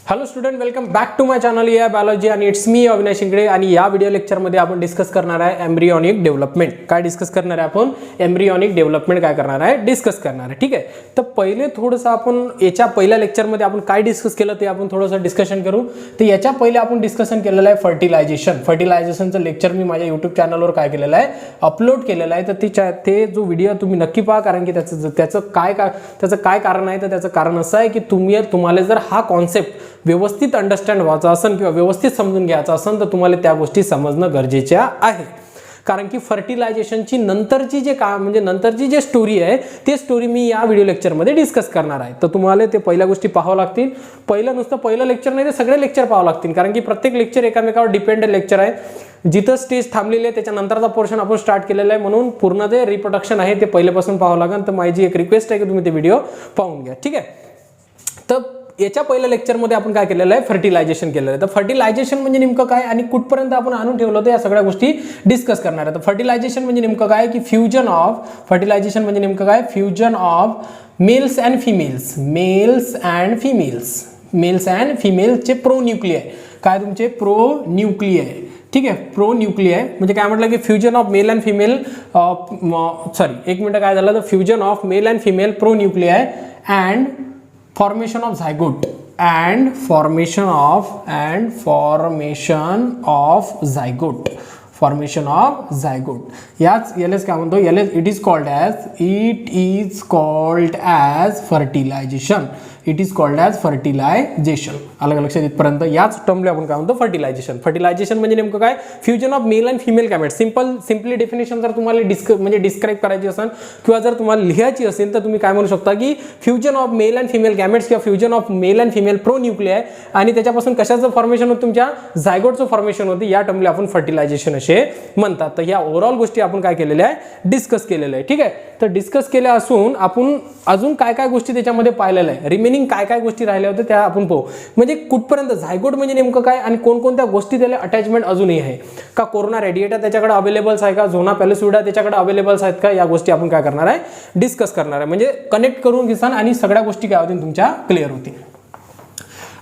Hello student, welcome back to my channel या biology आणि it's me Avinash Shingade. आणि या व्हिडिओ लेक्चरमध्ये आपण डिस्कस करणार आहे एम्ब्रियॉनिक डेव्हलपमेंट. काय डिस्कस करणार आहे आपण? एम्ब्रियॉनिक डेव्हलपमेंट काय करणार आहे? डिस्कस करणार आहे. ठीक आहे, तर पहिले थोडंसं आपण याच्या पहिल्या लेक्चरमध्ये आपण काय डिस्कस केलं ते आपण थोडंसं डिस्कशन करू. तर याच्या पहिले आपण डिस्कशन केलेलं आहे फर्टिलायझेशन. फर्टिलायझेशनचं लेक्चर मी माझ्या यूट्यूब चॅनलवर काय केलेलं आहे? अपलोड केलेलं आहे. तर ते जो व्हिडिओ तुम्ही नक्की पहा, कारण की त्याचं काय कारण आहे? तर त्याचं कारण असं आहे की तुम्हाला जर हा कॉन्सेप्ट व्यवस्थित अंडरस्टँड व्हायचा असेल किंवा व्यवस्थित समजून घ्यायचा असेल तर तुम्हाला त्या गोष्टी समजणं गरजेच्या आहे. कारण की फर्टिलायझेशनची नंतरची नंतरची जे स्टोरी आहे ते स्टोरी मी या व्हिडिओ लेक्चरमध्ये डिस्कस करणार आहे. तर तुम्हाला ते पहिल्या गोष्टी पाहावं लागतील. पहिलं लेक्चर नाही तर सगळे लेक्चर पाहावं लागतील, कारण की प्रत्येक लेक्चर एकामेकावर डिपेंडेंट लेक्चर आहे. जिथं स्टेज थांबलेली आहे त्याच्यानंतरचा पोर्शन आपण स्टार्ट केलेला आहे, म्हणून पूर्ण जे रिप्रोडक्शन आहे ते पहिल्यापासून पाहावं लागेल. तर माझी एक रिक्वेस्ट आहे की तुम्ही ते व्हिडिओ पाहून घ्या. ठीक आहे, तर याच्या पहिल्या लेक्चरमध्ये आपण काय केलेलं आहे? फर्टिलायझेशन केलेलं आहे. तर फर्टिलायझेशन म्हणजे नेमकं काय आणि कुठपर्यंत आपण आणून ठेवलं होतं या सगळ्या गोष्टी डिस्कस करणार आहे. तर फर्टिलायझेशन म्हणजे नेमकं काय की फ्युजन ऑफ मेल्स अँड फिमेल्सचे प्रोन्यूक्लियाय. काय तुमचे? प्रोन्यूक्लियाय. ठीक आहे, प्रोन्यूक्लियाय म्हणजे काय म्हटलं की fusion of male and female काय झालं? तर fusion of male and female pronuclei and formation of zygote याच काय म्हणतो? It is called as fertilisation. अलग लक्षात इथपर्यंत याच टर्मला आपण काय म्हणतो? फर्टिलायझेशन म्हणजे नेमकं काय? Fusion of male and female gametes. Simply definition जर तुम्हाला डिस्क्राईब करायची असेल किंवा जर तुम्हाला लिहायची असेल तर तुम्ही काय म्हणू शकता की fusion of male and female gametes किंवा fusion of male and female pronuclei आणि त्याच्यापासून कशाचं फॉर्मेशन होतं? तुमच्या झायगोटचं फॉर्मेशन होते. या टर्मला आपण फर्टिलायझेशन असे म्हणतात. तर ह्या ओव्हरऑल गोष्टी आपण काय केलेल्या आहे? डिस्कस केलेलं आहे. ठीक आहे, तर डिस्कस केल्या असून आपण अजून काय काय गोष्टी त्याच्यामध्ये पाहिलेल्या आहे, रिमेनिंग काय काय गोष्टी राहिल्या होत्या त्या आपण पाहू. म्हणजे कुठपर्यंत झायगोट म्हणजे नेमकं काय आणि कोणकोणत्या गोष्टी त्याला अटॅचमेंट अजूनही आहे का? कोरोना रेडिएटर त्याच्याकडे अवेलेबल्स आहे का? झोना पॅलिसुडा त्याच्याकडे अवेलेबल्स आहेत का? या गोष्टी आपण काय करणार आहे? डिस्कस करणार आहे. म्हणजे कनेक्ट करून घेसान आणि सगळ्या गोष्टी काय होतील? तुमच्या क्लिअर होतील.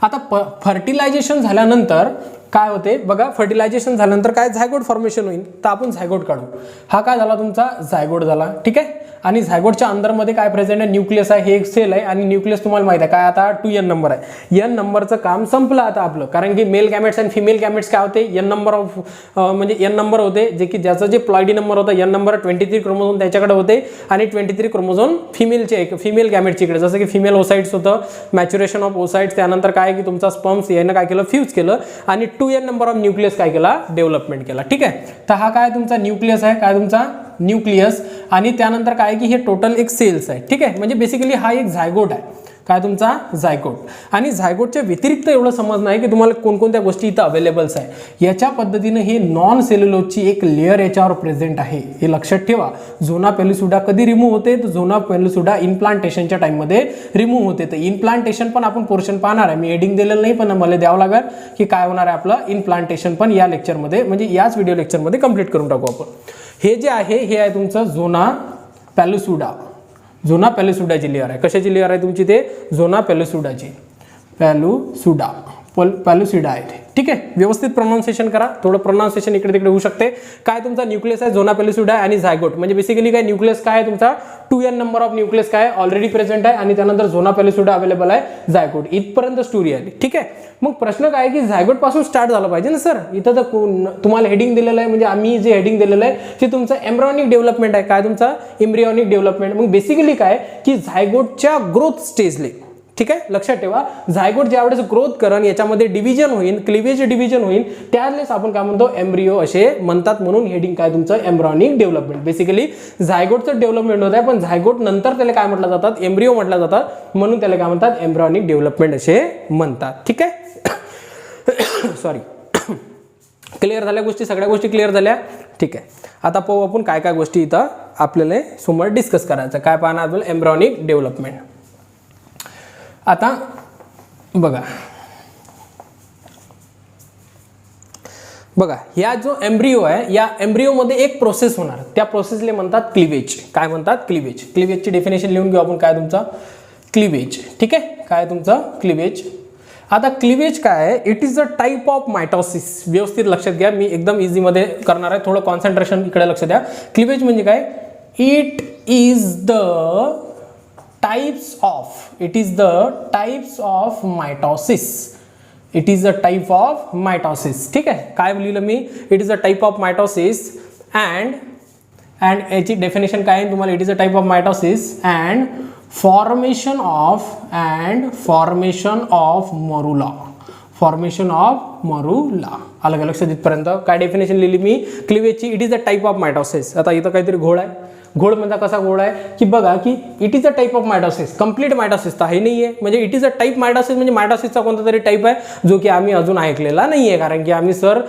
आता फर्टिलायझेशन झाल्यानंतर काय होते बघा? फर्टिलायझेशन झाल्यानंतर काय? झायगोट फॉर्मेशन होईल. तर आपण झायगोट काढू. हा काय झाला? तुमचा झायगोट झाला. ठीक आहे, आणि झायगोटच्या अंदरमध्ये काय प्रेझेंट आहे? न्यूक्लियस आहे. हे एक सेल आहे आणि न्यूक्लियस तुम्हाला माहिती आहे काय? आता 2n नंबर आहे. n नंबरचं काम संपलं आता आपलं, कारण की मेल गॅमेट्स आणि फिमेल गॅमेट्स काय होते? n नंबर होते, जे की ज्याचं जे प्लॉइडी नंबर होता n नंबर 23 क्रोमोझोम त्याच्याकडे होते आणि 23 क्रोमोझोम फिमेल गॅमेटच्या इकडे. जसं की फिमेल ओसाइट्स होतं, मॅच्युरेशन ऑफ ओसाइट्स. त्यानंतर काय की तुमचा स्पर्म्स यानं काय केलं? फ्यूज केलं आणि 2n नंबर ऑफ न्यूक्लियस काय केला? डेव्हलपमेंट केला. ठीक आहे, तर हा काय तुमचा न्यूक्लियस आहे. काय तुमचा? न्यूक्लियस. आणि त्यानंतर काय की हे टोटल एक सेल्स आहे. ठीक आहे, म्हणजे बेसिकली हा एक झायगोट आहे. काय तुमचा? झायगोट. आणि झायगोटच्या व्यतिरिक्त एवढं समजणं आहे की तुम्हाला कोणकोणत्या गोष्टी इथं अवेलेबल्स आहे. याच्या पद्धतीनं हे नॉन सेल्युलोजची एक लेअर याच्यावर प्रेझेंट आहे. हे लक्षात ठेवा. झोना पेलिसुडा कधी रिमूव्ह होते? तर झोना पेलिसुडा इनप्लांटेशनच्या टाइममध्ये रिमूव्ह होते. तर इनप्लांटेशन पण आपण पोर्शन पाहणार आहे. मी हेडिंग दिलेलं नाही, पण मला द्यावं लागेल की काय होणार आहे आपलं इनप्लांटेशन पण या लेक्चरमध्ये, म्हणजे याच व्हिडिओ लेक्चरमध्ये कंप्लीट करून टाकू आपण. हे जे आहे हे आहे तुमचं झोना पॅलिसुडा. झोना पॅलिसुडाची लेअर आहे. कशाची लेअर आहे तुमची? ते झोना पॅलिसुडाची. पॅलिसुडा आहे. ठीक आहे, व्यवस्थित प्रोनाउन्सिएशन करा. थोडं प्रोनाउन्सिएशन इकडे तिकडे होऊ शकते. काय तुमचा न्यूक्लियस आहे? झोना पॅलिसुडा आणि झायगोट. म्हणजे बेसिकली काय न्यूक्लियस काय आहे तुमचा? 2n नंबर ऑफ न्यूक्लियस काय ऑलरेडी प्रेझेंट आहे आणि त्यानंतर झोना पॅलिसुडा अवेलेबल आहे. झायगोट इथपर्यंत स्टोरी आली. ठीक आहे, मग प्रश्न काय की झायगोट पासून स्टार्ट झालं पाहिजे ना सर. इथं तर तुम्हाला हेडिंग दिलेलं आहे, म्हणजे आम्ही जे हेडिंग दिलेलं आहे ते तुमचं एम्ब्रियॉनिक डेव्हलपमेंट आहे. काय तुमचा? Embryonic development. मग बेसिकली काय की झायगोटच्या ग्रोथ स्टेजले, ठीक आहे, लक्षात ठेवा, झायगोट ज्यावेळेस ग्रोथ करण याच्यामध्ये डिव्हिजन होईल, क्लिवेज डिव्हिजन होईल, त्यावेळेस आपण काय म्हणतो? एम्ब्रियो असे म्हणतात. म्हणून हेडिंग काय तुमचं? Embryonic development. बेसिकली झायगोटचं डेव्हलपमेंट होत आहे, पण झायगोट नंतर त्याला काय म्हटलं जातात? एम्ब्रियो म्हटलं जातात. म्हणून त्याला काय म्हणतात? एम्ब्रियॉनिक डेव्हलपमेंट असे म्हणतात. ठीक आहे, सॉरी. क्लिअर झाल्या गोष्टी? सगळ्या गोष्टी क्लिअर झाल्या? ठीक आहे, आता पाहू आपण काय काय गोष्टी इथं आपल्याला समोर डिस्कस करायचं. काय पाहणार आपल्याला? Embryonic development. आता बघा, या जो एम्ब्रियो आहे या एम्ब्रियोमध्ये एक प्रोसेस होणार. त्या प्रोसेसला म्हणतात क्लिवेज. काय म्हणतात? क्लिवेज. क्लिवेजची डेफिनेशन लिहून घेऊ आपण. काय तुमचा? क्लिवेज. ठीक आहे, काय तुमचं? क्लिवेज. आता क्लिवेज काय आहे, it is a type of mitosis. व्यवस्थित लक्षात घ्या, मी एकदम इझीमध्ये करणार आहे, थोडं कॉन्सन्ट्रेशन इकडे लक्ष द्या. क्लिवेज म्हणजे काय, it is the types of mitosis. It is a type of mitosis. ठीक आहे, काय लिहिलं मी, it is a type of mitosis and याची डेफिनेशन काय आहे तुम्हाला, it is a type of mitosis and formation of morula. अलग लक्षात इथपर्यंत काय डेफिनेशन लिहिली मी क्लिवेजची, it is a type of mitosis. आता इथं काहीतरी घोळ आहे. घोळ म्हणजे कसा घोळ आहे की बघा की it is a type of mitosis, complete mitosis तर हे नाही आहे. म्हणजे it is a type mitosis म्हणजे मायटॉसिसचा कोणता तरी टाईप आहे जो की आम्ही अजून ऐकलेला नाही आहे. कारण की आम्ही सर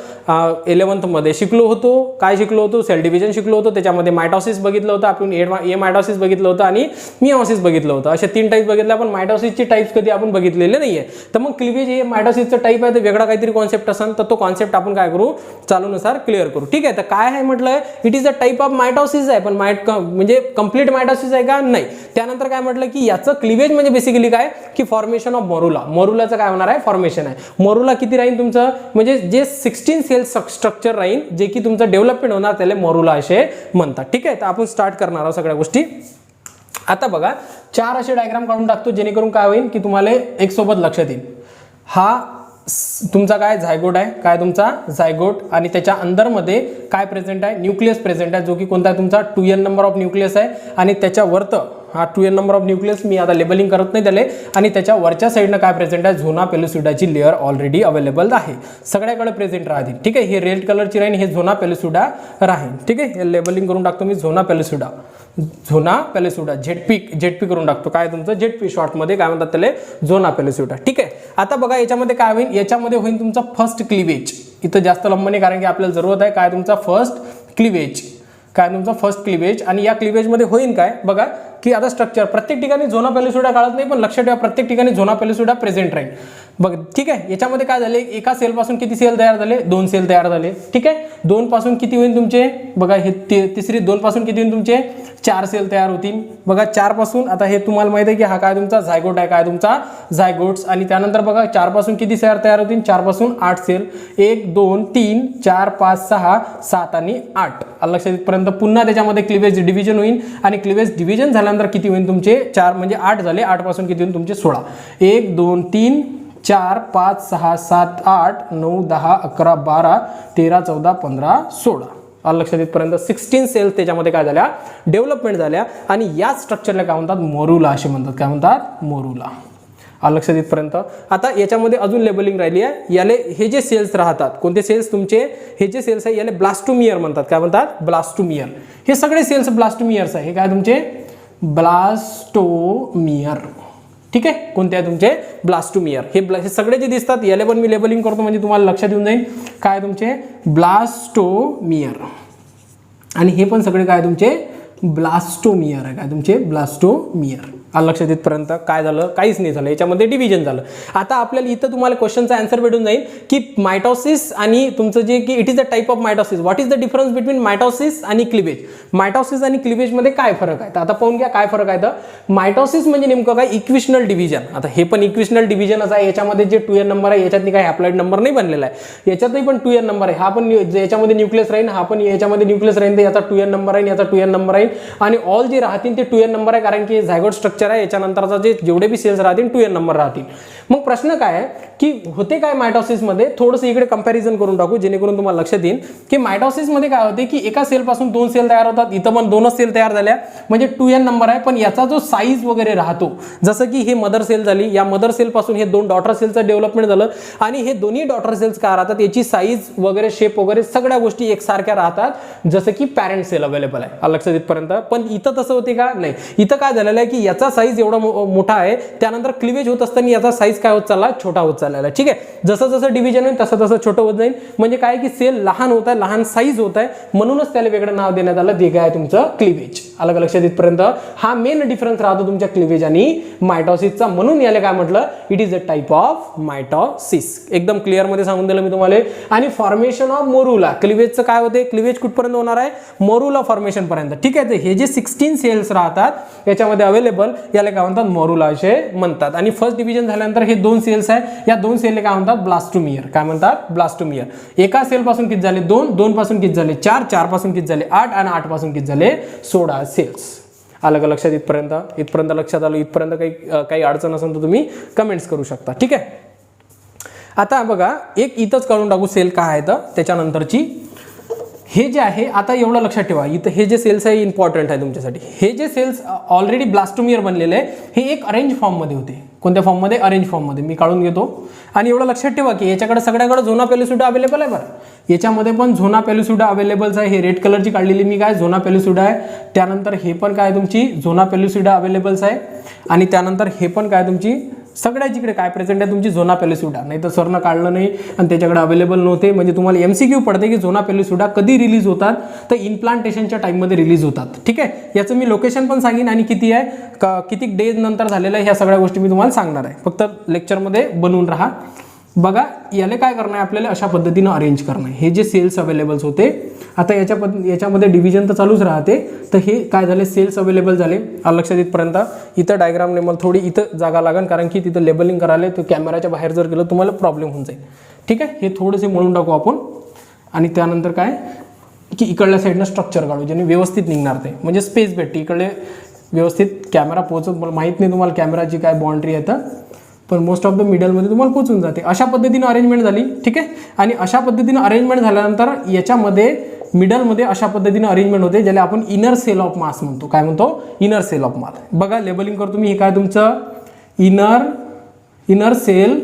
11th मध्ये शिकलो होतो. काय शिकलो होतो, सेल डिव्हिजन शिकलो होतो. त्याच्यामध्ये मायटॉसिस बघितलं होतं आपण, ए मायटॉसिस बघितलं होतं आणि मिओसिस बघितलं होतं. असे 3 टाईप बघितले आपण. मायटॉसिसची टाईप्स कधी आपण बघितलेले नाही आहे. तर मग क्लिवेज हे मायटॉसिसचं टाईप आहे, तर वेगळा काहीतरी कॉन्सेप्ट असेल तर तो कॉन्सेप्ट आपण काय करू, चालूनुसार क्लिअर करू. ठीक आहे, तर काय आहे म्हटलं, it is a type of mitosis आहे, पण म्हणजे कंप्लीट मायटॉसिस आहे का, नाही. त्यानंतर काय म्हटलं की याचं क्लिवेज म्हणजे बेसिकली काय की फॉर्मेशन ऑफ मरुलाचं काय होणार आहे, फॉर्मेशन आहे. मरुला किती राहील तुमचं, म्हणजे जे 16 सेल स्ट्रक्चर राहील जे की तुमचं डेव्हलपमेंट होणार त्याला मरुला असे म्हणतात. ठीक आहे, तर आपण स्टार्ट करणार आहोत सगळ्या गोष्टी. आता बघा 4 असे डायग्राम काढून टाकतो जेणेकरून काय होईल की तुम्हाला एक सोबत लक्षात येईल. हा तुमचा काय झायगोट आहे, काय तुमचा झायगोट, आणि त्याच्या अंदरमध्ये काय प्रेझेंट आहे, न्यूक्लियस प्रेझेंट आहे, जो की कोणता आहे तुमचा 2n नंबर ऑफ न्यूक्लियस आहे. आणि त्याच्या वरतं हा 2n नंबर ऑफ न्यूक्लियस, मी आता लेबलिंग करत नाही त्याला. आणि त्याच्या वरच्या साईडनं काय प्रेझेंट आहे, झोना पेलुसिडाची लेअर ऑलरेडी अवेलेबल आहे, सगळ्याकडे प्रेझेंट राहतील. ठीक आहे, हे रेड कलरची राहील, हे झोना पेलुसिडा राहील. ठीक आहे, हे लेबलिंग करून टाकतो मी, झोना पेलुसिडा झेडपी करून टाकतो. काय तुमचं झेडपी शॉर्टमध्ये काय म्हणतात त्याला, झोना पेलुसिडा. ठीक आहे, आता बघा याच्यामध्ये काय होईल, याच्यामध्ये होईल तुमचा फर्स्ट क्लिवेज. इथं जास्त लंब नाही कारण की आपल्याला जरूरत आहे काय तुमचा फर्स्ट क्लिवेज. काय तुमचा फर्स्ट क्लिवेज, आणि या क्लिवेजमध्ये होईल काय बघा की आता स्ट्रक्चर प्रत्येक ठिकाणी झोना पेलुसिडा काढत नाही, पण लक्षात ठेवा प्रत्येक ठिकाणी झोना पेलुसिडा प्रेझेंट राहील. बघ ठीक आहे, याच्यामध्ये काय झाले, एका सेल पासून किती सेल तयार झाले, 2 सेल तयार झाले. ठीक आहे, 2 पासून किती होईल तुमचे, बघा हे तिसरी 2 पासून किती होईल तुमचे 4 सेल तयार होतील. बघा 4 पासून, आता हे तुम्हाला माहिती आहे की हा काय तुमचा झायगोट आहे, काय तुमचा झायगोट्स. आणि त्यानंतर बघा 4 पासून किती सेल तयार होतील, 4 पासून 8 सेल, 1 2 3 4 5 6 7 आणि 8. लक्षात येईपर्यंत पुन्हा त्याच्यामध्ये क्लिवेज डिव्हिजन होईल, आणि क्लिवेज डिव्हिजन झाल्यानंतर किती होईल तुमचे 4 म्हणजे 8 झाले, 8 पासून किती होईल तुमचे 16. 1 2 3 4 5 6 7 8 9 10 11 12 13 14 15 16. लक्षात येईपर्यंत 16 सेल्स त्याच्यामध्ये काय झाल्या, डेव्हलपमेंट झाल्या. आणि या स्ट्रक्चरला काय म्हणतात, मरुला असे म्हणतात. काय म्हणतात, मरुला. लक्षात येईपर्यंत आता याच्यामध्ये अजून लेबलिंग राहिली आहे. याले हे जे सेल्स राहतात, कोणते सेल्स तुमचे, हे जे सेल्स आहे याले ब्लास्टोमियर म्हणतात. काय म्हणतात, ब्लास्टोमियर. हे सगळे सेल्स ब्लास्टोमियर्स आहे. हे काय तुमचे ब्लास्टोमियर. ठीक आहे, कोणते आहे तुमचे ब्लास्टोमियर. हे सगळे जे दिसतात याले पण मी लेबलिंग करतो म्हणजे तुम्हाला लक्षात येऊन जाईल काय तुमचे ब्लास्टोमियर. आणि हे पण सगळे काय तुमचे ब्लास्टोमियर आहे. काय तुमचे ब्लास्टोमियर. लक्षात येतपर्यंत काय झालं, काहीच नाही झालं, याच्यामध्ये डिव्हिजन झालं. आता आपल्याला इथं तुम्हाला क्वेश्चनचा आन्सर भेटून जाईल की मायटॉसिस आणि तुमचं जे की it is a type of mitosis. What is the difference between mitosis आणि क्लिवेज. मायटॉसिस आणि क्लिवेजमध्ये काय फरक आहे, तर आता पाहून घ्या काय फरक आहे. तर मायटॉसिस म्हणजे नेमकं काय, इक्विशनल डिव्हिजन. आता हे पण इक्विशनल डिव्हिजनच आहे. याच्यामध्ये जे 2n नंबर आहे याच्यातनी काही अप्लाइड नंबर नाही बनलेला आहे. याच्यातही पण 2n नंबर आहे. हा पण याच्यामध्ये न्यूक्लियस राहील, हा पण याच्यामध्ये न्यूक्लियस राहील, तर याचा 2n नंबर आहे, याचा 2n नंबर आहे. आणि ऑल जे राहतील ते 2n नंबर आहे, कारण की झायगोट स्ट्रक्चर आहे. याच्यानंतरचा जे जेवढे बी सेल्स राहतील 2n नंबर राहतील. मग प्रश्न काय आहे की होते काय मायटॉसिस मध्ये, थोडंसं इकडे कंपॅरिझन करून टाकू जेणेकरून तुम्हाला लक्षात येईल की मायटॉसिस मध्ये काय होते की एका सेल पासून 2 सेल तयार होतात. इथं पण 2च सेल तयार झाल्या म्हणजे 2n नंबर आहे. पण याचा जो साईज वगैरे राहतो, जसं की हे मदर सेल झाली, या मदर सेल पासून हे 2 डॉटर सेलचं डेव्हलपमेंट झालं. आणि हे दोन्ही डॉटर सेल्स काय राहतात, याची साईज वगैरे शेप वगैरे सगळ्या गोष्टी एकसारख्या राहतात, जसं की पॅरेंट सेल अवेलेबल आहे. लक्षात येईपर्यंत. पण इथं तसं होते का, नाही. इथं काय झालेलं आहे की याचा साईज एवढा मोठा आहे, त्यानंतर क्लिवेज होत असताना याचा साईज काय होत चालला, छोटा होत चाललेला. ठीक आहे, जसं जसं डिव्हिजन होईल तसं तसं छोटं होत जाईल. म्हणजे काय की सेल लहान होत आहे, लहान साईज होत आहे, म्हणूनच त्याला वेगळं नाव देण्यात आलं, ते काय तुमचं क्लिवेज. अलग लक्षात येतपर्यंत हा मेन डिफरन्स राहतो तुमच्या क्लिवेज आणि मायटॉसिसचा. म्हणून याला काय म्हटलं, it is a type of mitosis. एकदम क्लिअर मध्ये सांगून दिलं मी तुम्हाला. आणि फॉर्मेशन ऑफ मरुला, क्लिवेजचं काय होते, क्लिवेज कुठपर्यंत होणार आहे, मरुला फॉर्मेशन पर्यंत. ठीक आहे, आहे. तर हे जे 16 सेल्स राहतात याच्यामध्ये अवेलेबल, याला काय म्हणतात, मोरुला असे म्हणतात. आणि फर्स्ट डिव्हिजन झाल्यानंतर हे 2 सेल्स आहे, या 2 सेलला काय म्हणतात, ब्लास्टोमियर. काय म्हणतात, ब्लास्टोमियर. एका सेल पासून किती झाले 2, 2 पासून किती झाले 4, 4 पासून किती झाले 8 आणि 8 पासून किती झाले 16 सेल्स. आलं का लक्षात? इथपर्यंत लक्षात आलं? इथपर्यंत काही अडचण असेल तर तुम्ही कमेंट्स करू शकता. ठीक आहे. आता बघा एक इथंच काढून टाकू सेल काय आहे तर त्याच्यानंतरची. हे जे आहे आता एवढं लक्षात ठेवा, इथं हे जे सेल्स आहे इम्पॉर्टंट आहे तुमच्यासाठी. हे जे सेल्स ऑलरेडी ब्लास्टोमियर बनलेले आहे, हे एक अरेंज फॉर्ममध्ये होते. कोणत्या फॉर्ममध्ये? अरेंज फॉर्ममध्ये. मी काढून घेतो. आणि एवढं लक्षात ठेवा की याच्याकडे सगळ्याकडे झोना पेलुसिडा अवेलेबल आहे बरं. याच्यामध्ये पण झोना पेलुसिडा अवेलेबलच आहे. हे रेड कलरची काढलेली मी काय झोना पेलुसिडा आहे. त्यानंतर हे पण काय तुमची झोना पेलुसिडा अवेलेबल्स आहे. आणि त्यानंतर हे पण काय तुमची सगळ्याचीकडे काय प्रेझेंट आहे तुमची झोना पेलुसिडा. नाही तर सरनं काढलं नाही आणि त्याच्याकडे अवेलेबल नव्हते. म्हणजे तुम्हाला MCQ पडते की झोना पेलुसिडा कधी रिलीज होतात, तर इम्प्लांटेशनच्या टाईममध्ये रिलीज होतात. ठीक आहे. याचं मी लोकेशन पण सांगेन आणि किती आहे, किती डेज नंतर झालेलं आहे, ह्या सगळ्या गोष्टी मी तुम्हाला सांगणार आहे. फक्त लेक्चरमध्ये बनवून राहा. बघा याला काय करणं आहे आपल्याला, अशा पद्धतीनं अरेंज करणं आहे. हे जे सेल्स अवेलेबल्स होते, आता याच्यामध्ये डिव्हिजन तर चालूच राहते. तर हे काय झाले, सेल्स अवेलेबल झाले. लक्षात इथपर्यंत. इथं डायग्रामने मला थोडी इथं जागा लागेल, कारण की तिथं लेबलिंग करायला तर कॅमेराच्या बाहेर जर गेलं तुम्हाला प्रॉब्लेम होऊन जाईल. ठीक आहे. हे थोडेसे मळून टाकू आपण. आणि त्यानंतर काय की इकडल्या साईडनं स्ट्रक्चर काढू, ज्याने व्यवस्थित निघणार ते, म्हणजे स्पेस भेटते इकडे व्यवस्थित कॅमेरा पोहोचत. मला माहीत नाही तुम्हाला कॅमेराची काय बाउंड्री आहे तर, पण मोस्ट ऑफ द मिडलमध्ये तुम्हाला पोचून जाते. अशा पद्धतीनं अरेंजमेंट झाली. ठीक आहे. आणि अशा पद्धतीनं अरेंजमेंट झाल्यानंतर याच्यामध्ये मिडलमध्ये अशा पद्धतीनं अरेंजमेंट होते, ज्याला आपण इनर सेल ऑफ मास म्हणतो. काय म्हणतो? Inner cell of mass. बघा लेबलिंग करतो मी. हे काय तुमचं inner cell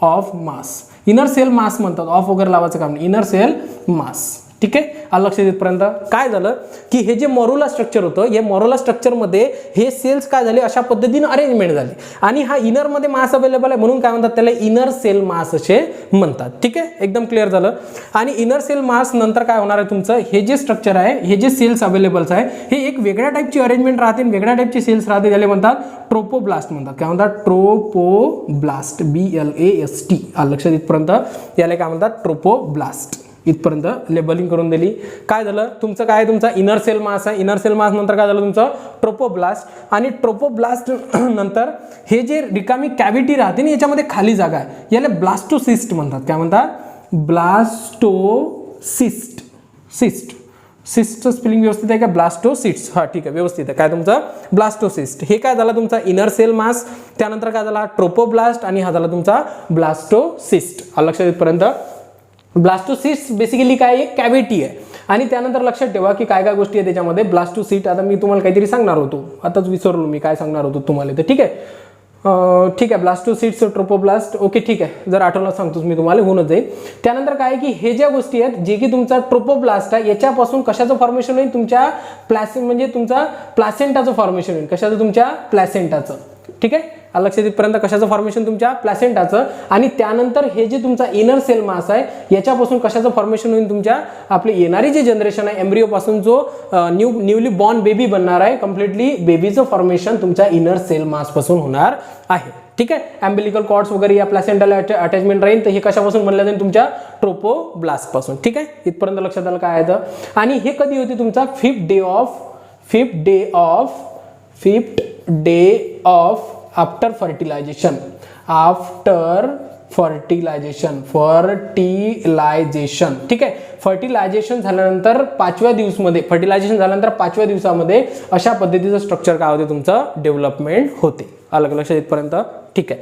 of mass. Inner cell mass म्हणतात, ऑफ वगैरे लावायचं काम नाही. Inner cell mass. ठीक आहे. लक्षात येतपर्यंत काय झालं की हे जे मोरुला स्ट्रक्चर होतं, या मोरुला स्ट्रक्चरमध्ये हे सेल्स काय झाले, अशा पद्धतीनं अरेंजमेंट झाली. आणि हा इनरमध्ये मास अवेलेबल आहे म्हणून काय म्हणतात त्याला, इनर सेल मास असे म्हणतात. ठीक आहे. एकदम क्लिअर झालं. आणि इनर सेल मास नंतर काय होणार आहे तुमचं, हे जे स्ट्रक्चर आहे, हे जे सेल्स अवेलेबल्स आहे, हे एक वेगळ्या टाईपची अरेंजमेंट राहते, वेगळ्या टाईपची सेल्स राहते, ज्याला म्हणतात ट्रोपोब्लास्ट म्हणतात. काय म्हणतात? ट्रोपोब्लास्ट. BLAST. लक्षात इथपर्यंत. याला काय म्हणतात? ट्रोपोब्लास्ट. इथपर्यंत लेबलिंग करून दिली. काय झालं तुमचं, काय तुमचा इनर सेल मास आहे. इनर सेल मास नंतर काय झालं तुमचं ट्रोपोब्लास्ट. आणि ट्रोपोब्लास्ट नंतर हे जे रिकामी कॅव्हिटी राहते ना, याच्यामध्ये खाली जागा आहे, याला ब्लास्टोसिस्ट म्हणतात. काय म्हणतात? ब्लास्टोसिस्ट. सिस्टचं स्पेलिंग व्यवस्थित आहे का? ब्लास्टोसिस्ट. हा ठीक आहे, व्यवस्थित आहे. काय तुमचं ब्लास्टोसिस्ट. हे काय झाला तुमचा इनर सेल मास. त्यानंतर काय झाला ट्रोपोब्लास्ट. आणि हा झाला तुमचा ब्लास्टोसिस्ट. लक्षात येतपर्यंत. ब्लास्टोसिस्ट बेसिकली काय, एक कॅव्हिटी आहे. आणि त्यानंतर लक्षात ठेवा की काय काय गोष्टी आहे त्याच्यामध्ये. ब्लास्टोसिस्ट आता मी तुम्हाला काहीतरी सांगणार होतो, आताच विसरलो मी काय सांगणार होतो तुम्हाला. तर ठीक आहे. ठीक आहे. Blastocyst, trophoblast. ओके ठीक आहे. जर आठवलं सांगतोच मी तुम्हाला, होऊनच जाईल. त्यानंतर काय की हे ज्या गोष्टी आहेत, जे की तुमचा ट्रोपोब्लास्ट आहे, याच्यापासून कशाचं फॉर्मेशन होईल, तुमच्या म्हणजे तुमचा प्लॅसेंटाचं फॉर्मेशन होईल. कशाचं? तुमच्या प्लॅसेंटाचं. ठीक आहे. लक्षात येतपर्यंत कशाचं फॉर्मेशन, तुमच्या प्लॅसेंटाचं. आणि त्यानंतर हे जे तुमचा इनर सेल मास आहे, याच्यापासून कशाचं फॉर्मेशन होईल, तुमच्या आपली येणारी जी जनरेशन आहे एम्ब्रिओपासून, जो न्यूली बॉर्न बेबी बनणार आहे, कम्प्लिटली बेबीचं फॉर्मेशन तुमच्या इनर सेल मास पासून होणार आहे. ठीक आहे. अम्बिलिकल कॉर्ड्स वगैरे या प्लॅसेंटाला अटॅचमेंट राहील. तर हे कशापासून बनलं जाईल, तुमच्या ट्रोपोब्लास्ट पासून. ठीक आहे. इथपर्यंत लक्षात आलं काय आहे. आणि हे कधी होते तुमचा fifth day of after fertilisation. ठीक आहे. फर्टिलायझेशन झाल्यानंतर 5व्या दिवसामध्ये अशा पद्धतीचं स्ट्रक्चर काय होते तुमचं, डेव्हलपमेंट होते. लक्षात येतपर्यंत. ठीक आहे.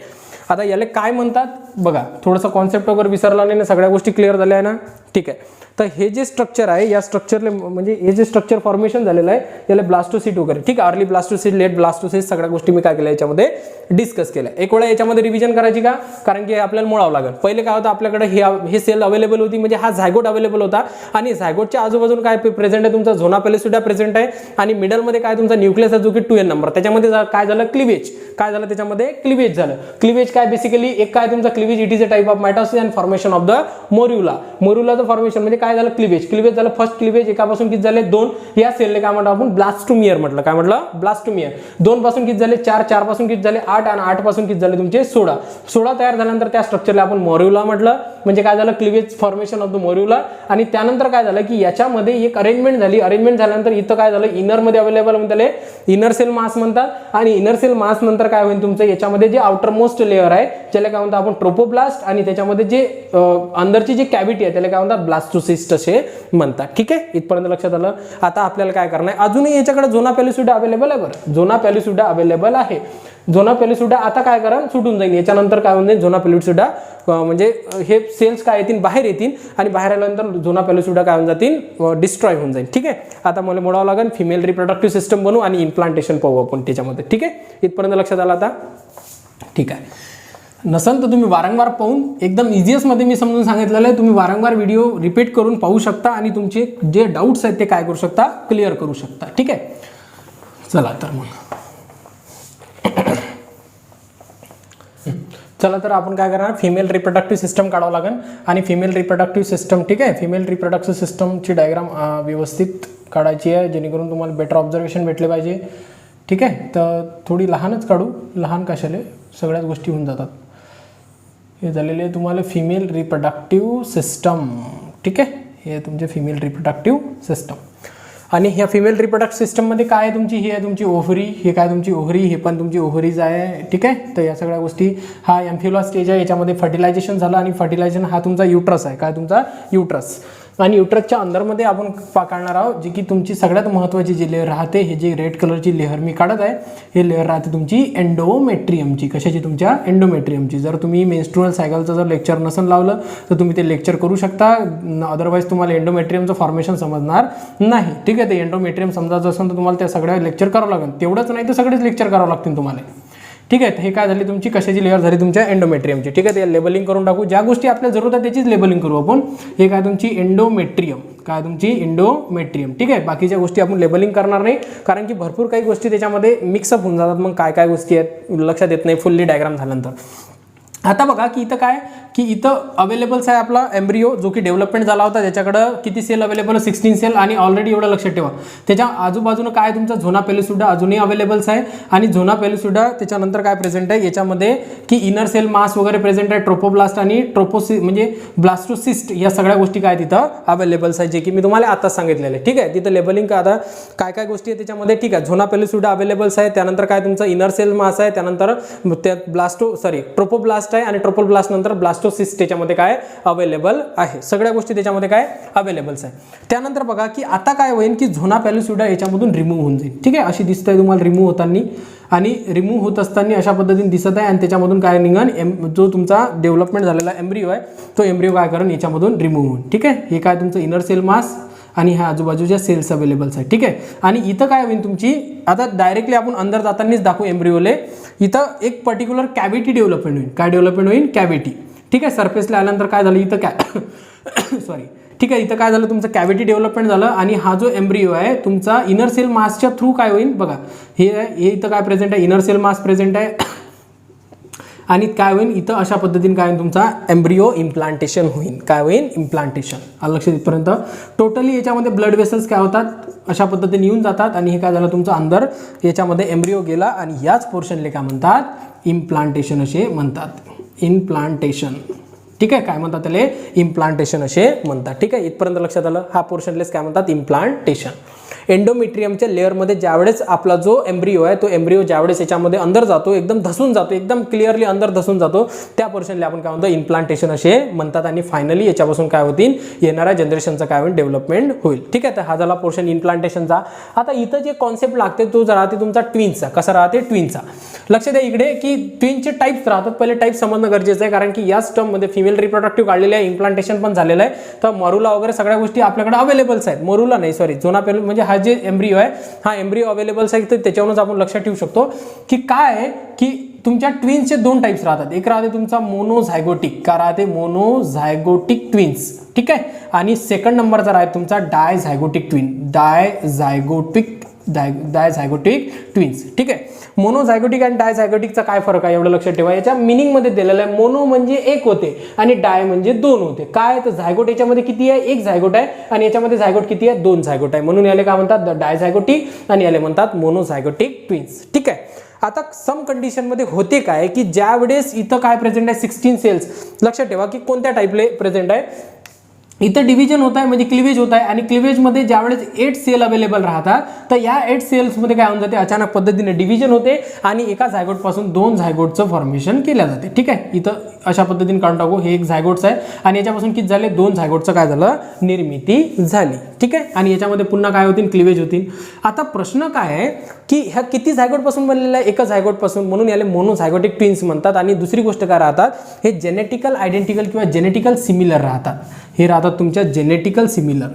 आता याला काय म्हणतात बघा, थोडंसं कॉन्सेप्ट वगैरे विसरला नाही ना, सगळ्या गोष्टी क्लिअर झाल्या आहे ना. ठीक आहे. तर हे जे स्ट्रक्चर आहे, या स्ट्रक्चरले म्हणजे हे जे स्ट्रक्चर फॉर्मेशन झालेलं आहे, याला ब्लास्टोसिस्ट वगैरे. ठीक आहे. अर्ली ब्लास्टोसिस्ट, लेट ब्लास्टोसिस्ट, सगळ्या गोष्टी मी काय केल्या याच्यामध्ये डिस्कस केल्या. एक वेळा याच्यामध्ये रिव्हिजन करायची का, कारण की आपल्याला मोडावं लागेल. पहिले काय होतं आपल्याकडे, हे सेल अवेलेबल होती, म्हणजे हा झायगोट अवेलेबल होता. आणि झायगोटच्या आजूबाजूला काय प्रेझेंट आहे, तुमचा झोना पेलुसिडा प्रेझेंट आहे. आणि मिडलमध्ये काय तुमचा न्यूक्लियस आहे, जो की 2n नंबर. त्याच्यामध्ये काय झालं, क्लिवेज. काय झालं त्याच्यामध्ये, क्लिवेज झालं. क्लिवेज काय बेसिकली एक काय तुमचा cleavage, it is a type of mitosis and formation of the morula. मोरुलाचं फॉर्मेशन म्हणजे काय झालं, क्लिवेज झालं. फर्स्ट क्लिवेज एकापासून किती झाले 2, या सेलने काय म्हणतो आपण ब्लास्टोमियर म्हटलं. काय म्हटलं, ब्लास्टोमियर. 2 पासून किती झाले 4, 4 पासून किती झाले 8 आणि 8 पासून किती झाले तुमचे 16. 16 तयार झाल्यानंतर त्या स्ट्रक्चरला आपण मोरियुला म्हटलं. म्हणजे काय झालं, क्लिवेज फॉर्मेशन ऑफ द मोरियुला. आणि त्यानंतर काय झालं की याच्यामध्ये एक अरेंजमेंट झाली. अरेंजमेंट झाल्यानंतर इथं काय झालं, इनर मध्ये अवेलेबल म्हणतात इनर सेल मास म्हणतात. आणि इनर सेल मास नंतर काय होईल तुमचं, याच्यामध्ये जे आउटर मोस्ट लेअर आहे ज्याला काय म्हणतात आपण ट्रोपोब्लास्ट, आणि त्याच्यामध्ये जे अंदरची जी कॅव्हिटी आहे त्याला काय म्हणतात ब्लास्टोसिस्ट असे म्हणतात. ठीक आहे, इथपर्यंत लक्षात आलं. आता आपल्याला काय करणार आहे, अजूनही याच्याकडे झोना पॅलिसुडा अवेलेबल आहे. बरं, झोना पॅलिसुडा अवेलेबल आहे. झोना पॅलिसुडा आता काय करा, सुटून जाईल. याच्यानंतर काय होऊन जाईल, झोना पॅलिसुडा म्हणजे हे सेल्स काय येतील, बाहेर येतील. आणि बाहेर आल्यानंतर झोना पॅलिसुडा काय होऊन जातील, डिस्ट्रॉय होऊन जाईल. ठीक आहे, आता मला मोडावं लागेल, फिमेल रिप्रोडक्टिव्ह सिस्टम बनवू आणि इम्प्लांटेशन पाहू आपण त्याच्यामध्ये. ठीक आहे, इथपर्यंत लक्षात आलं आता. ठीक आहे, नसेल तर तुम्ही वारंवार पाहून एकदम इझिएस्टमध्ये मी समजून सांगितलेलं आहे. तुम्ही वारंवार व्हिडिओ रिपीट करून पाहू शकता आणि तुमचे जे डाऊट्स आहेत ते काय करू शकता, क्लिअर करू शकता. ठीक आहे, चला तर मग चला तर आपण काय करणार, फिमेल रिप्रोडक्टिव्ह सिस्टम काढावं लागेल. आणि फिमेल रिप्रोडक्टिव्ह सिस्टम, ठीक आहे, फिमेल रिप्रोडक्टिव्ह सिस्टमची डायग्राम व्यवस्थित काढायची आहे जेणेकरून तुम्हाला बेटर ऑब्झर्वेशन भेटले पाहिजे. ठीक आहे, तर थोडी लहानच काढू, लहान कशाले सगळ्याच गोष्टी होऊन जातात. हे झालेले तुम्हाला फिमेल रिप्रोडक्टिव्ह सिस्टम. ठीक आहे, हे तुमचे फिमेल रिप्रोडक्टिव्ह सिस्टम. आणि ह्या फिमेल रिप्रोडक्टिव्ह सिस्टममध्ये काय आहे तुमची, ही आहे तुमची ओव्हरी, हे काय तुमची ओव्हरी, हे पण तुमची ओव्हरीज आहे. ठीक आहे, तर या सगळ्या गोष्टी, हा एम्फिला स्टेज आहे, याच्यामध्ये फर्टिलायझेशन झालं. आणि फर्टिलायझेशन हा तुमचा युट्रस आहे. काय तुमचा युट्रस. आणि युट्रसच्या अंदरमध्ये आपण काढणार आहोत जी की तुमची सगळ्यात महत्त्वाची जी लेअर राहते, हे जे रेड कलरची लेअर मी काढत आहे, हे लेअर राहते तुमची एंडोमेट्रियमची. कशाची, तुमच्या एंडोमेट्रियमची. जर तुम्ही मेन्स्ट्रुअल सायकलचं जर लेक्चर नसेल लावलं तर तुम्ही ते लेक्चर करू शकता, अदरवाईज तुम्हाला एंडोमेट्रियमचं फॉर्मेशन समजणार नाही. ठीक आहे, ते एंडोमेट्रियम समजायचं असेल तर तुम्हाला त्या सगळ्या लेक्चर करावं लागेल. तेवढंच नाही तर सगळेच लेक्चर करावं लागतील तुम्हाला. ठीक आहे, हे काय झाली तुमची कशाची लेअर झाली, तुमच्या एंडोमेट्रियमची. ठीक आहे, ते लेबलिंग करून टाकू, ज्या गोष्टी आपल्याला जरूरत आहे त्याचीच लेबलिंग करू आपण. हे काय तुमची एंडोमेट्रियम, काय तुमची एंडोमेट्रियम. ठीक आहे, बाकीच्या गोष्टी आपण लेबलिंग करणार नाही कारण की भरपूर काही गोष्टी त्याच्यामध्ये मिक्सअप होऊन जातात. मग काय काय गोष्टी आहेत लक्षात येत नाही फुल्ली डायग्राम झाल्यानंतर. आता बघा की इथं काय की इथं अवेलेबल्स आहे आपला एम्ब्रिओ जो की डेव्हलपमेंट झाला होता. त्याच्याकडं किती सेल अवेलेबल, 16 सेल. आणि ऑलरेडी एवढं लक्षात ठेवा त्याच्या आजूबाजूनं काय तुमचा झोना पॅलिसुडा अजूनही अवेलेबल्स आहे. आणि झोना पॅलिसुडा त्याच्यानंतर काय प्रेझेंट आहे याच्यामध्ये की इनर सेल मास वगैरे प्रेझेंट आहे. ट्रोपोब्लास्ट आणि म्हणजे ब्लास्टोसिस्ट या सगळ्या गोष्टी काय तिथं अवेलेबल्स आहे जे की मी तुम्हाला आता सांगितलेले. ठीक आहे, तिथं लेबलिंग का आता काय काय गोष्टी आहे त्याच्यामध्ये. ठीक आहे, झोना पॅलिसुडा अवेलेबल्स आहे. त्यानंतर काय तुमचा इनर सेल मास आहे. त्यानंतर ट्रोपोब्लास्ट आहे आणि ट्रोपोब्लास्ट नंतर ब्लास्टोसिस्ट त्याच्यामध्ये काय अवेलेबल आहे. सगळ्या गोष्टी त्याच्यामध्ये काय अवेलेबल्स आहे. त्यानंतर बघा की आता काय होईल की झोना पॅलिसुडा याच्यामधून रिमूव्ह होऊन जाईल. ठीक आहे, अशी दिसतंय तुम्हाला रिमूव्ह होताना. आणि रिमूव्ह होत असताना अशा पद्धतीने दिसत आहे. आणि त्याच्यामधून काय निघन, जो तुमचा डेव्हलपमेंट झालेला एम्ब्रिओ आहे तो एम्ब्रिओ काय करेल याच्यामधून रिमूव्ह होऊन. ठीक आहे, हे काय तुमचं इनर सेल मास आणि ह्या आजूबाजूच्या सेल्स अवेलेबल्स आहे. ठीक आहे, आणि इथं काय होईल तुमची, आता डायरेक्टली आपण अंदर जातानाच दाखवू एम्ब्रिओले. इथं एक पर्टिक्युलर कॅव्हिटी डेव्हलपमेंट होईल. काय डेव्हलपमेंट होईल, कॅव्हिटी. ठीक आहे, सरफेसला आल्यानंतर काय झालं इथं सॉरी. ठीक आहे, इथं काय झालं तुमचं कॅव्हिटी डेव्हलपमेंट झालं. आणि हा जो एम्ब्रिओ आहे तुमचा इनर सेल मासच्या थ्रू काय होईल बघा, हे इथं काय प्रेझेंट आहे, इनर सेल मास प्रेझेंट आहे. आणि काय होईल इथं अशा पद्धतीने काय होईल तुमचा एम्ब्रिओ इम्प्लांटेशन होईल. काय होईल, इम्प्लांटेशन. लक्षात इथपर्यंत. टोटली याच्यामध्ये ब्लड वेसल्स काय होतात अशा पद्धतीने येऊन जातात. आणि हे काय झालं तुमचं अंदर याच्यामध्ये एम्ब्रिओ गेला आणि याच पोर्शनले काय म्हणतात, इम्प्लांटेशन असे म्हणतात. इम्प्लांटेशन. ठीक आहे, काय म्हणतात त्याला, इम्प्लांटेशन असे म्हणतात. ठीक आहे, इथपर्यंत लक्षात आलं. हा पोर्शनलेस काय म्हणतात, इम्प्लांटेशन. एंडोमेट्रियमच्या लेअरमध्ये ज्यावेळेस आपला जो एम्ब्रिओ आहे तो एम्ब्रिओ ज्यावेळेस याच्यामध्ये अंदर जातो, एकदम धसून जातो, एकदम क्लिअरली अंदर धसून जातो, त्या पोर्शनला आपण काय म्हणतो, इम्प्लांटेशन असे म्हणतात. आणि फायनली याच्यापासून काय होतील, येणाऱ्या जनरेशनचं काय होईल, डेव्हलपमेंट होईल. ठीक आहे, तर हा झाला पोर्शन इम्प्लांटेशनचा. आता इथं जे कॉन्सेप्ट लागते तो राहते तुमचा ट्विन्सचा. कसा राहते, ट्विन्सचा. लक्ष द्या इकडे की ट्विनचे टाईप्स राहतात. पहिले टाईप समजणं गरजेचं आहे कारण की याच टर्ममध्ये फिमेल रिप्रोडक्टिव्ह काढलेले आहे, इम्प्लांटेशन पण झालेलं आहे. तर मोरुला वगैरे सगळ्या गोष्टी आपल्याकडे अवेलेबल्स आहेत. मोरुला नाही सॉरी, झोना पॅलिसुडा म्हणजे हा जे एम्ब्रिओ आहे हा एम्ब्रिओ अवेलेबल्स आहे. तर त्याच्यावरूनच आपण लक्षात ठेवू शकतो की काय आहे की तुमच्या ट्विन्सचे दोन टाइप्स राहतात. एक राहते तुमचा मोनोझायगोटिक, का राहते मोनोझायगोटिक ट्विन्स, ठीक आहे. आणि सेकंड नंबरचा राहते तुमचा डायझायगोटिक ट्विन, डायझायगोटिक ट्विन्स, ठीक आहे. मोनोझायगोटिक आणि डायझायगोटिकचा काय फरक आहे एवढं लक्षात ठेवा. याच्या मिनिंग मध्ये दिलेलं आहे, मोनो म्हणजे एक होते आणि डाय म्हणजे दोन होते. काय तर झायगोट याच्यामध्ये किती आहे, एक झायगोट आहे आणि याच्यामध्ये झायगोट किती आहे, दोन झायगोट आहे. म्हणून याला काय म्हणतात, डायझायगोटिक आणि याला म्हणतात मोनोझायगोटिक ट्विन्स, ठीक आहे. आता सम कंडिशन मध्ये होते काय की ज्या वेळेस इथं काय प्रेझेंट आहे 16 सेल्स, लक्षात ठेवा की कोणत्या टाइपले प्रेझेंट आहे. इथं डिव्हिजन होत आहे म्हणजे क्लिवेज होत आहे आणि क्लिवेजमध्ये ज्यावेळेस 8 सेल अवेलेबल राहतात तर या 8 सेल्समध्ये काय होऊन जाते, अचानक पद्धतीने डिव्हिजन होते आणि एका झायगोट पासून दोन झायगोटचं फॉर्मेशन केलं जाते, ठीक आहे. इथं अशा पद्धतीने काढून टाकू, हे एक झायगोट्स आहे आणि याच्यापासून किती झाले, दोन झायगोटचं काय झालं, निर्मिती झाली, ठीक आहे. आणि याच्यामध्ये पुन्हा काय होतील, क्लिवेज होतील. आता प्रश्न काय आहे की ह्या किती झायगोट पासून बनलेला आहे, एका झायगोट पासून, म्हणून याला मोनोझायगोटिक ट्विन्स म्हणतात. आणि दुसरी गोष्ट काय राहतात, हे जेनेटिकल आयडेंटिकल किंवा जेनेटिकल सिमिलर राहतात. हे राहतात तुमच्या जेनेटिकल सिमिलर,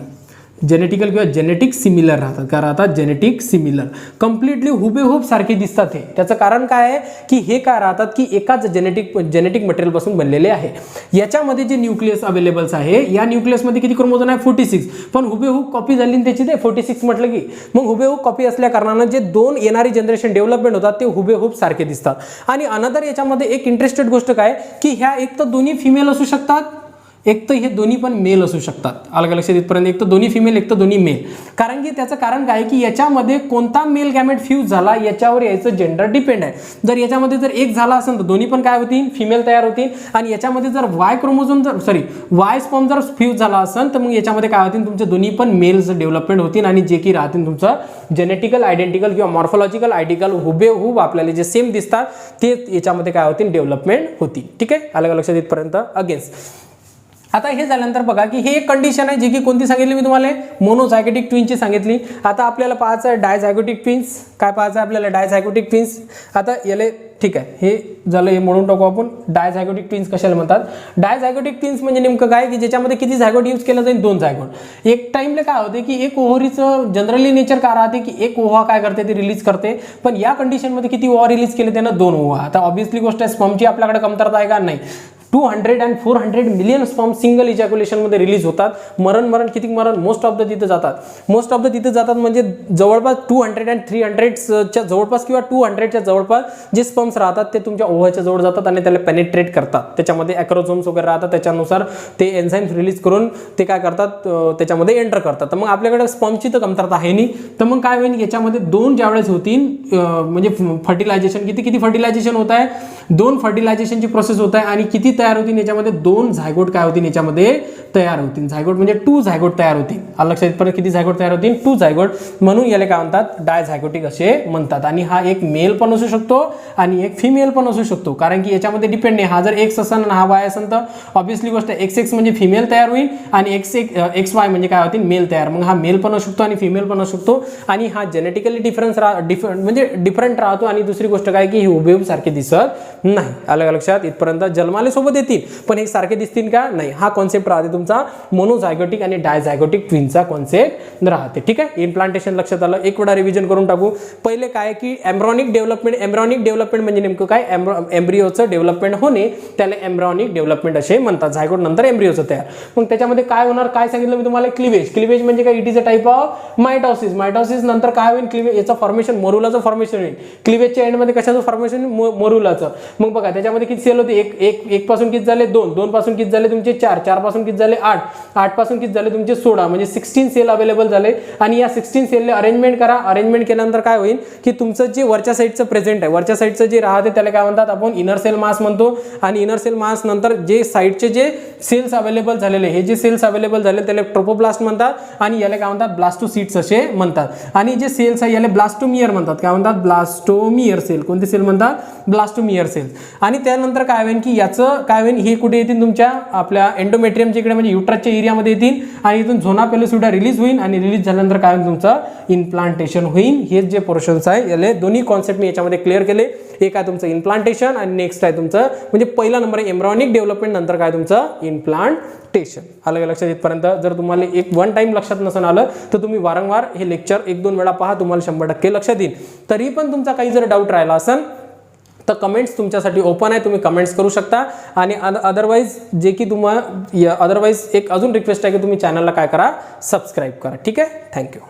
जेनेटिकल किंवा जेनेटिक सिमिलर राहतात. काय राहतात, जेनेटिक सिमिलर, कम्प्लिटली हुबेहूब सारखे दिसतात. हे त्याचं कारण काय आहे की हे काय राहतात की एकाच जेनेटिक मटेरियल पासून बनलेले आहे. याच्यामध्ये जे न्यूक्लियस अवेलेबल्स आहे, या न्यूक्लियसमध्ये किती क्रोमोझोम आहे, 46, पण हुबेहूब कॉपी झाली त्याची, ते 46 म्हटलं की मग हुबेहूब कॉपी असल्या कारणानं जे दोन येणारी जनरेशन डेव्हलपमेंट होतात ते हुबेहूब सारखे दिसतात. आणि अनदर याच्यामध्ये एक इंटरेस्टेड गोष्ट काय की ह्या एक तर दोन्ही फिमेल असू शकतात, एक तर हे दोन्ही पण मेल असू शकतात. अलग लक्षात इथपर्यंत, एक तर दोन्ही फिमेल, एक तर दोन्ही मेल. कारण की त्याचं कारण काय की याच्यामध्ये कोणता मेल गॅमेट फ्यूज झाला याच्यावर याचं जेंडर डिपेंड आहे. जर याच्यामध्ये जर एक झाला असेल तर दोन्ही पण काय होतील, फिमेल तयार होतील. आणि याच्यामध्ये जर वाय क्रोमोझोम वाय स्पर्म जर फ्यूज झाला असेल तर मग याच्यामध्ये काय होतील, तुमचे दोन्ही पण मेल्स डेव्हलपमेंट होतील आणि जे की राहतील तुमचं जेनेटिकल आयडेंटिकल किंवा मॉर्फोलॉजिकल आयडेंटिकल हुबेहूब आपल्याला जे सेम दिसतात ते याच्यामध्ये काय होतील, डेव्हलपमेंट होतील, ठीक आहे. अलग लक्षात इथपर्यंत. अगेन्स्ट आता हे झाल्यानंतर बघा की हे एक कंडिशन आहे जी की कोणती सांगितली मी तुम्हाला, मोनोझायगोटिक ट्विन्सची सांगितली. आता आपल्याला पाहायचं आहे डायझायगोटिक ट्विन्स. काय पाहायचं आहे आपल्याला, डायझायगोटिक ट्विन्स. आता याला ठीक आहे, हे झालं, हे म्हणून टाकू आपण. डायझायगोटिक ट्विन्स कशाला म्हणतात, डायझायगोटिक ट्विन्स म्हणजे नेमकं काय की ज्याच्यामध्ये किती झायगोट यूज केलं जाईल, दोन झायगोट. एक टाइमला काय होते की एक ओव्हरीचं जनरली नेचर काय राहते की एक ओव्हा काय करते, ते रिलीज करते. पण या कंडिशनमध्ये किती ओव्हा रिलीज केले त्यानं, दोन ओव्हा. आता ऑब्व्हियसली गोष्ट आहे, स्पर्मची आपल्याकडे कमतरता आहे का, नाही. 200 and 400 million sperm single ejaculation मध्ये रिलीज होतात. मरण किती मरण, मोस्ट ऑफ द तिथे जातात. मोस्ट ऑफ द तिथे जातात म्हणजे जवळपास 200 and 300च्या जवळपास किंवा 200च्या जवळपास जे स्पर्म्स राहतात ते तुमच्या ओव्हाच्या जवळ जातात आणि त्याला पेनिट्रेट करतात. त्याच्यामध्ये ॲक्रोझोम्स वगैरे राहतात, त्याच्यानुसार ते एन्झाईम्स रिलीज करून ते काय करतात, त्याच्यामध्ये एंटर करतात. तर मग आपल्याकडे स्पर्मची तर कमतरता आहे नाही, तर मग काय होईल, याच्यामध्ये दोन ज्यावेळेस होतील म्हणजे फर्टिलायझेशन, किती फर्टिलायझेशन होत आहे, दोन फर्टिलायझेशनची प्रोसेस होत आहे आणि किती तयार होतील, याच्यामध्ये दोन झायगोट काय होतील, याच्यामध्ये तयार होतील. झायगोट म्हणजे 2 झायगोट तयार होतील. लक्षात परत किती झायगोट तयार होतील, 2 झायगोट. म्हणून याला काय म्हणतात, डायझायगोटिक असे म्हणतात. आणि हा एक मेल पण असू शकतो आणि एक फिमेल पण असू शकतो, कारण की याच्यामध्ये डिपेंड नाही. हा जर एक्स असेल आणि हा वाय असेल तर ऑब्व्हियसली गोष्ट एक्स म्हणजे फिमेल तयार होईल आणि एक्स वाय म्हणजे काय होतील, मेल तयार. मग हा मेल पण असू शकतो आणि फिमेल पण असू शकतो आणि हा जेनेटिकली म्हणजे डिफरंट राहतो. आणि दुसरी गोष्ट काय की हे हुबेहूब सारखे दिसत नाही. अलग लक्षात इथपर्यंत. जन्माले सोबत येतील पण हे सारखे दिसतील का, नाही. हा कॉन्सेप्ट राहते तुमचा मोनोझायगोटिक आणि डायझायगोटिक ट्विनचा कॉन्सेप्ट राहते, ठीक आहे. इम्प्लांटेशन लक्षात आलं. एक वेळा रिव्हिजन करून टाकू. पहिले काय की एम्ब्रॉनिक डेव्हलपमेंट म्हणजे नेमकं काय, एम्ब्रिओचं डेव्हलपमेंट होणे, त्याला एम्ब्रॉनिक डेव्हलपमेंट असे म्हणतात. झायगोट नंतर एम्ब्रिओचं तयार. मग त्याच्यामध्ये काय होणार, काय सांगितलं मी तुम्हाला, क्लिवेज म्हणजे काय, it is a type of mitosis नंतर काय होईल, क्लिवेज याचं फॉर्मेशन, मोरुलाचं फॉर्मेशन होईल. क्लिवेजच्या एंडमध्ये कशाचं फॉर्मेशन, मोरुलाचं. मग बघा त्याच्यामध्ये किती सेल होते, एक पासून किती झाले, 2 पासून किती झाले तुमचे 4 पासून किती झाले 8 पासून किती झाले तुमचे 16, म्हणजे 16 सेल अवेलेबल झाले. आणि या 16 सेलने अरेंजमेंट करा. अरेंजमेंट केल्यानंतर काय होईल की तुमचं जे वरच्या साईडचं प्रेझेंट आहे, वरच्या साईडचं जे राहते त्याला काय म्हणतात आपण, इनर सेल मास म्हणतो. आणि इनर सेल मास नंतर जे साईडचे जे सेल्स अवेलेबल झालेले, हे जे सेल्स अवेलेबल झाले त्याला ट्रोपोब्लास्ट म्हणतात आणि याला काय म्हणतात, ब्लास्टोसिट्स असे म्हणतात. आणि जे सेल्स आहे याला ब्लास्टोमियर म्हणतात. काय म्हणतात, ब्लास्टोमियर सेल. कोणते सेल म्हणतात, ब्लास्टोमियर सेल. आणि त्यानंतर काय होईल की याचं काय होईल, हे कुठे येतील, तुमच्या आपल्या एंडोमेट्रियमच्या इकडे म्हणजे युट्रसच्या एरियामध्ये येतील आणि इथून झोना पेलोसिडा रिलीज होईल आणि रिलीज झाल्यानंतर काय होईल, तुमचं इम्प्लांटेशन होईल. हे जे पोर्शन्स आहे याले दोन्ही कॉन्सेप्ट मी याच्यामध्ये क्लिअर केले. एक आहे तुमचं इम्प्लांटेशन आणि नेक्स्ट आहे तुमचं म्हणजे पहिला नंबर आहे एम्ब्रॉनिक डेव्हलपमेंट, नंतर काय तुमचं इम्प्लांटेशन. अलग लक्षात इथपर्यंत. जर तुम्हाला एक वन टाइम लक्षात नसून आलं तर तुम्ही वारंवार हे लेक्चर 1-2 वेळा पहा, तुम्हाला 100% लक्षात येईल. तरी पण तुमचा काही जर डाऊट राहिला असेल तर कमेंट्स तुमच्यासाठी ओपन आहे, तुम्ही कमेंट्स करू शकता. आणि अदरवाईज जे की तुम्हाला अदरवाईज एक अजून रिक्वेस्ट आहे की तुम्ही चॅनलला काय करा, सबस्क्राईब करा. ठीक आहे, थँक्यू.